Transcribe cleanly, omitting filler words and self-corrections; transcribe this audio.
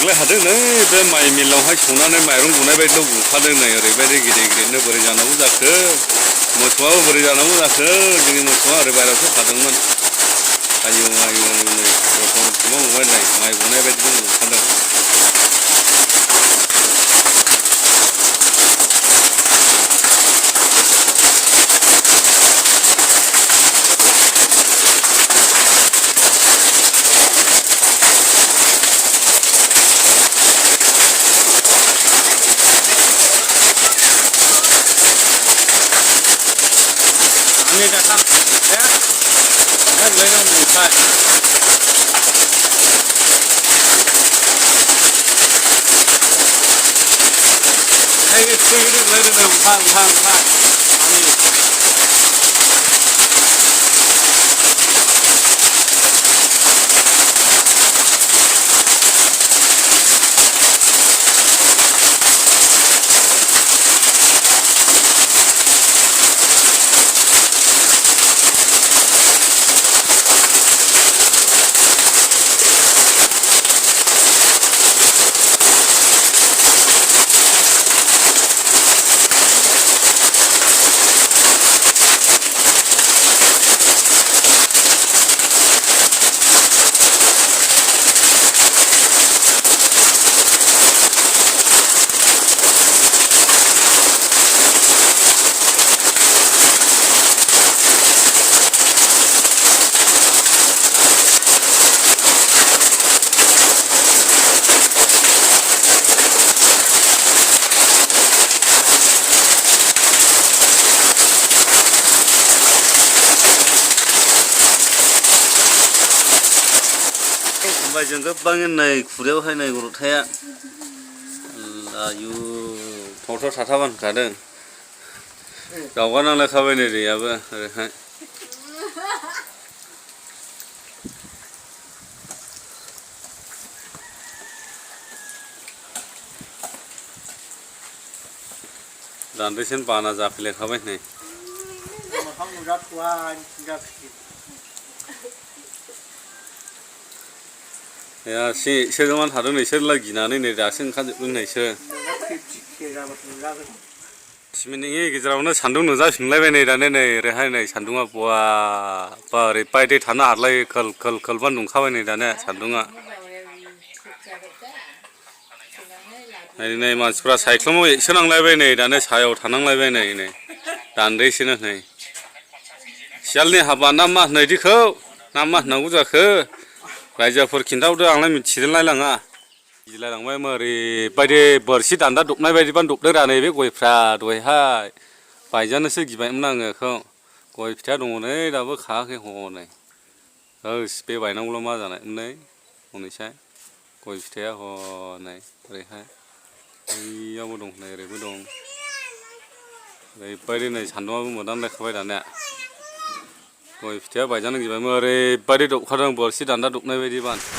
दाख्लै हादों नै बे माइ मिलावहाय सौनानै माइरं गुनाय बायदिल' गुखादों नै ओरैबायदि गिदिर गिदिरनो बोरै जानांगौ जाखो मोसौआबो बोरै जानांगौ जाखो जोंनि मोसौआ ओरै बायरावसो खादोंमोन आयौ आयौ आयौ नै गथ' गोबां नुबाय नै माइ गुनाय बायदिल' गुखादों Ini datang, ya, boleh dong buka. Ini sedikit boleh dong buka. Ini. जों गोबां नै खुरैयावहाय नै गरथाया आयु थावथाव थाथाबानो खादों गावगानांलायखाबाय नै दैयाबो ओरैहाय दान्दैसिम बाना जाफैलायखाबाय नै Ya si segaman haru nih ser lagi nane nih dasin kan pun nih ser. Sementingnya kejarannya sandung nusa singlai nih dane nih rehai nih sandungnya buah apa repai deh tanah arlai kal bandung kawai nih dane sandungnya. Nih mansura cyclone mau senang lagi nih dane sayau tanang lagi nih dandai sini nih. Sial nih haba nama nih dikau nama nanggu jahe. रायजोफोर खिन्थाहरदो आंलाय मिथिलाय लाङा गिलायलांबाय ओरैबायदि बोरसि दान्दा दबनाय बायदिबानो दबदोरा नैबे गयफ्रा दहायहाय बायजानोसो गिबायमोन आङो बेखौ गय फिथाइया दङ नै दाबो खायाखै हनै ओस बे बायनांगौल' मा जानायमोन नै हनैसाय गय फिथाइया हनै ओरैहाय बैयावबो दं नै ओरैबो दं ओरैबायदि नै सान्दुङाबो मोदानलायखाबाय दानिया गय फिथाइया बायजानो गिबायमोन ओरैबायदि दबखादों बोरसि दान्दा दबनाय बायदिबानो